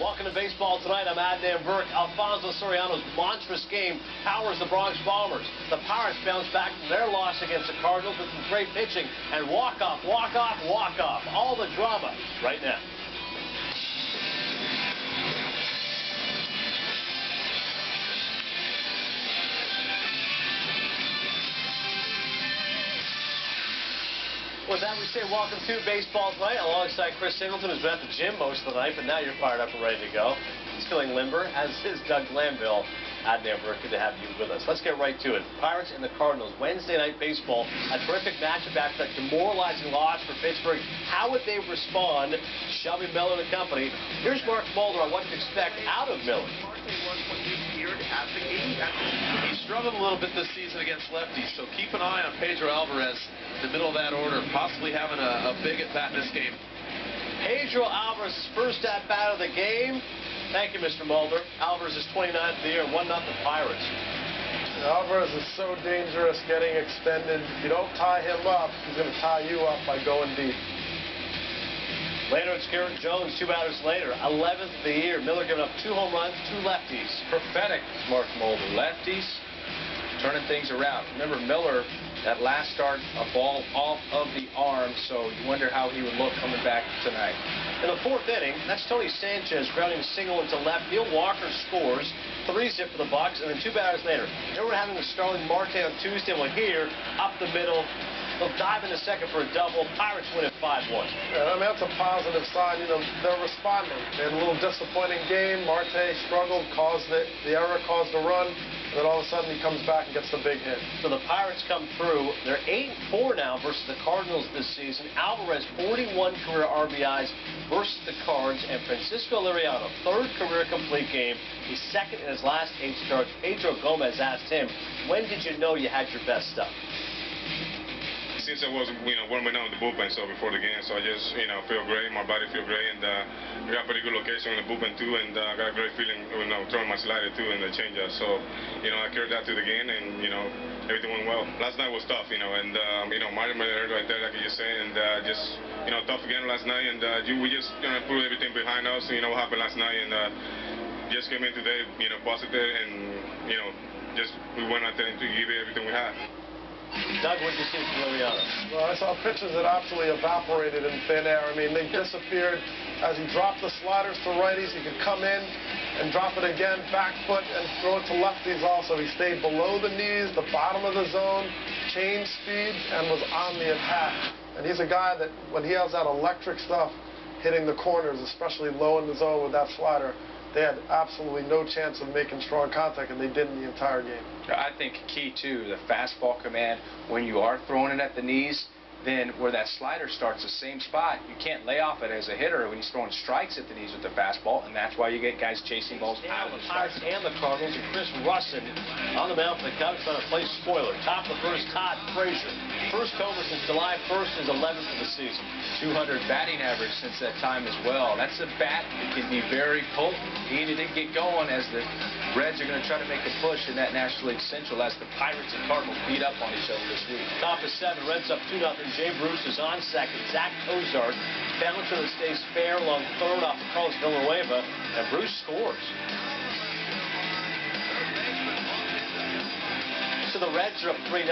Welcome to baseball tonight. I'm Adnan Burke. Alfonso Soriano's monstrous game powers the Bronx Bombers. The Pirates bounce back from their loss against the Cardinals with some great pitching and walk off. All the drama right now. With that, we say welcome to Baseball Tonight alongside Chris Singleton, who's been at the gym most of the night, but now you're fired up and ready to go. He's feeling limber, as is Doug Glanville. Adnan Burke, good to have you with us. Let's get right to it. Pirates and the Cardinals, Wednesday night baseball, a terrific matchup after that demoralizing loss for Pittsburgh. How would they respond? Shelby Miller and company. Here's Mark Mulder on what to expect out of Miller. He struggled a little bit this season against lefties, so keep an eye on Pedro Alvarez in the middle of that order, possibly having a big at-bat in this game. Pedro Alvarez's first at-bat of the game. Thank you, Mr. Mulder. Alvarez is 29th of the year, 1-0 Pirates. Alvarez is so dangerous getting extended. If you don't tie him up, he's going to tie you up by going deep. Later, it's Garrett Jones, 2 batters later. 11th of the year. Miller giving up 2 home runs, 2 lefties. Prophetic, Mark Mulder. Lefties turning things around. Remember, Miller, that last start, a ball off of the arm, so you wonder how he would look coming back tonight. In the 4th inning, that's Tony Sanchez grounding a single into left. Neil Walker scores, 3-zip for the Bucks, and then 2 batters later. They were having a Starling Marte on Tuesday. Well, here, up the middle, they'll dive into second for a double. Pirates win at 5-1. Yeah, I mean, that's a positive sign. You know, they're responding. They had a little disappointing game. Marte struggled, the error caused a run. And then all of a sudden he comes back and gets the big hit. So the Pirates come through. They're 8-4 now versus the Cardinals this season. Alvarez, 41 career RBIs versus the Cards. And Francisco Liriano, 3rd career complete game. He's 2nd in his last 8 starts. Pedro Gomez asked him, when did you know you had your best stuff? Since I was, warming up in the bullpen, so before the game, so I just, feel great, my body feel great, and we got a pretty good location in the bullpen too, and I got a great feeling, throwing my slider too and the changeup. So, I carried that to the game, and everything went well. Last night was tough, and Martin made it right there, like you say, and just, tough again last night, and we just put everything behind us. What happened last night, and just came in today, positive, and just we went out there and to give it everything we had. Doug, what did you see from Liriano? Well, I saw pitches that absolutely evaporated in thin air. I mean, they disappeared. As he dropped the sliders to righties, he could come in and drop it again, back foot, and throw it to lefties also. He stayed below the knees, the bottom of the zone, changed speeds, and was on the attack. And he's a guy that, when he has that electric stuff hitting the corners, especially low in the zone with that slider, they had absolutely no chance of making strong contact, and they did in the entire game. I think key, too, the fastball command, when you are throwing it at the knees, then where that slider starts the same spot, you can't lay off it as a hitter when he's throwing strikes at the knees with the fastball, and that's why you get guys chasing balls out of the Pirates and the Cardinals, and Chris Russin on the mound for the Cubs trying to play spoiler. Top of the first, Todd Frazier. First homer since July 1st, his 11th of the season. 200 batting average since that time as well. That's a bat that can be very potent. He didn't get going as the Reds are going to try to make a push in that National League Central as the Pirates and Cardinals beat up on each other this week. Top is 7, Reds up 2-0. Jay Bruce is on second. Zach Ozark, bouncer that stays fair along 3rd off of Carlos Villanueva, and Bruce scores. So the Reds are up 3-0.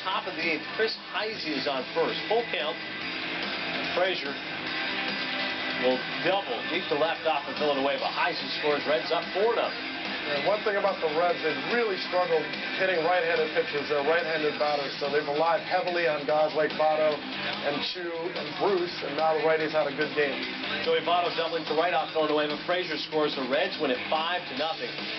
Top of the 8th, Chris Heisey is on first. Full count. Frazier will double deep to left off of Villanueva. Heisey scores. Reds up 4-0. And one thing about the Reds, they've really struggled hitting right-handed pitchers. They're right-handed batters, so they've relied heavily on guys like Votto and Chu and Bruce, and now the righties had a good game. Joey Votto doubling to right off Villanueva. Frazier scores. The Reds win at 5-0.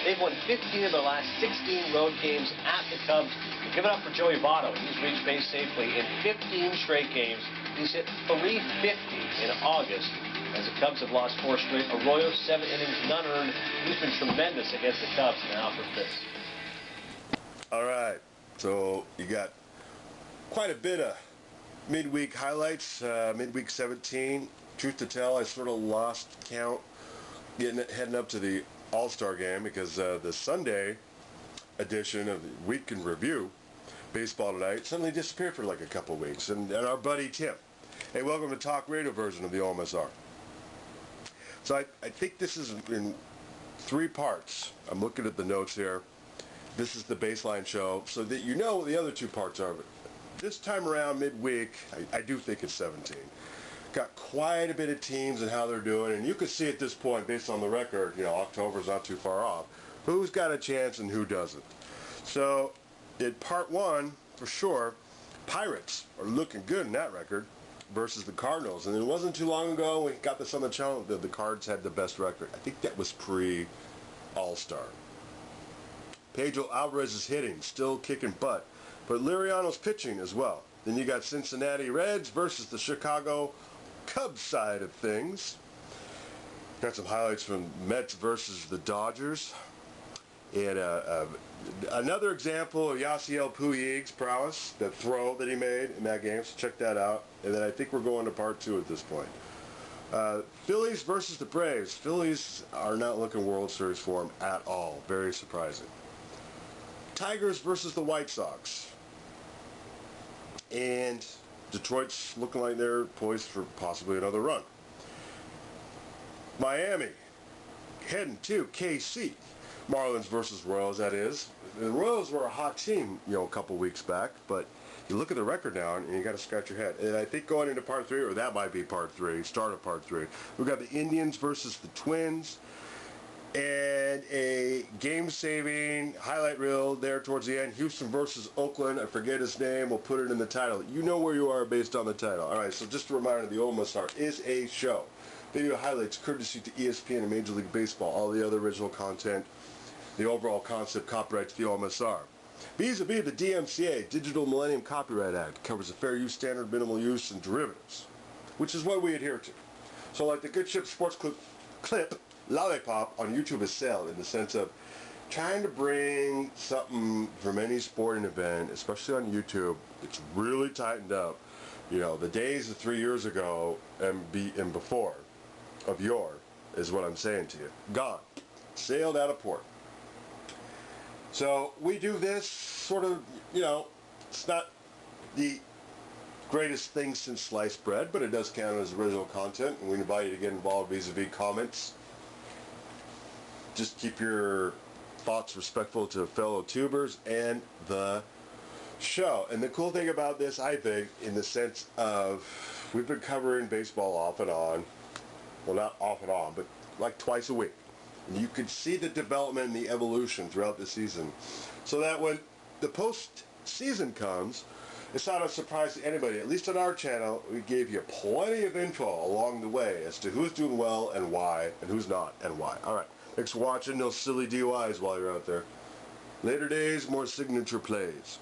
They've won 15 of their last 16 road games at the Cubs. Give it up for Joey Votto. He's reached base safely in 15 straight games. He's hit .350 in August. As the Cubs have lost 4 straight. Arroyo, 7 innings, none earned. He's been tremendous against the Cubs. Now for Fitz. All right, so you got quite a bit of midweek highlights. Midweek 17. Truth to tell, I sort of lost count heading up to the All-Star game because the Sunday edition of the Week in Review, Baseball Tonight, suddenly disappeared for like a couple of weeks. And our buddy Tim. Hey, welcome to Talk Radio version of the OMSR. So I think this is in 3 parts. I'm looking at the notes here. This is the baseline show, so that you know what the other 2 parts are. But this time around, midweek, I do think it's 17. Got quite a bit of teams and how they're doing, and you can see at this point, based on the record, you know, October's not too far off, who's got a chance and who doesn't. So, in part 1, for sure, Pirates are looking good in that record versus the Cardinals. And it wasn't too long ago, we got this on the channel, that the Cards had the best record. I think that was pre-All-Star. Pedro Alvarez is hitting, still kicking butt. But Liriano's pitching as well. Then you got Cincinnati Reds versus the Chicago Cubs side of things. Got some highlights from Mets versus the Dodgers. And another example of Yasiel Puig's prowess, that throw that he made in that game, so check that out. And then I think we're going to part 2 at this point. Phillies versus the Braves. Phillies are not looking World Series form at all. Very surprising. Tigers versus the White Sox. And Detroit's looking like they're poised for possibly another run. Miami heading to KC. Marlins versus Royals, that is. The Royals were a hot team, you know, a couple weeks back, but you look at the record now and you got to scratch your head. And I think going into part 3, or that might be part 3, start of part 3, we've got the Indians versus the Twins, and a game-saving highlight reel there towards the end. Houston versus Oakland. I forget his name. We'll put it in the title. You know where you are based on the title. All right, so just a reminder, the OMSR is a show. Video highlights courtesy to ESPN and Major League Baseball. All the other original content, the overall concept, copyright to the OMSR. Vis-a-vis the DMCA, Digital Millennium Copyright Act, covers the fair use standard, minimal use, and derivatives, which is what we adhere to. So like the Good Ship Sports clip Lollipop on YouTube is sailed in the sense of trying to bring something from any sporting event, especially on YouTube. It's really tightened up. You know, the days of 3 years ago and before of yore is what I'm saying to you. Gone. Sailed out of port. So we do this sort of, you know, it's not the greatest thing since sliced bread, but it does count as original content, and we invite you to get involved vis-a-vis comments. Just keep your thoughts respectful to fellow tubers and the show. And the cool thing about this, I think, in the sense of we've been covering baseball off and on, well, not off and on, but like twice a week. And you can see the development and the evolution throughout the season, so that when the post-season comes, it's not a surprise to anybody. At least on our channel, we gave you plenty of info along the way as to who's doing well and why, and who's not and why. All right. Thanks for watching. No silly DUIs while you're out there. Later days, more signature plays.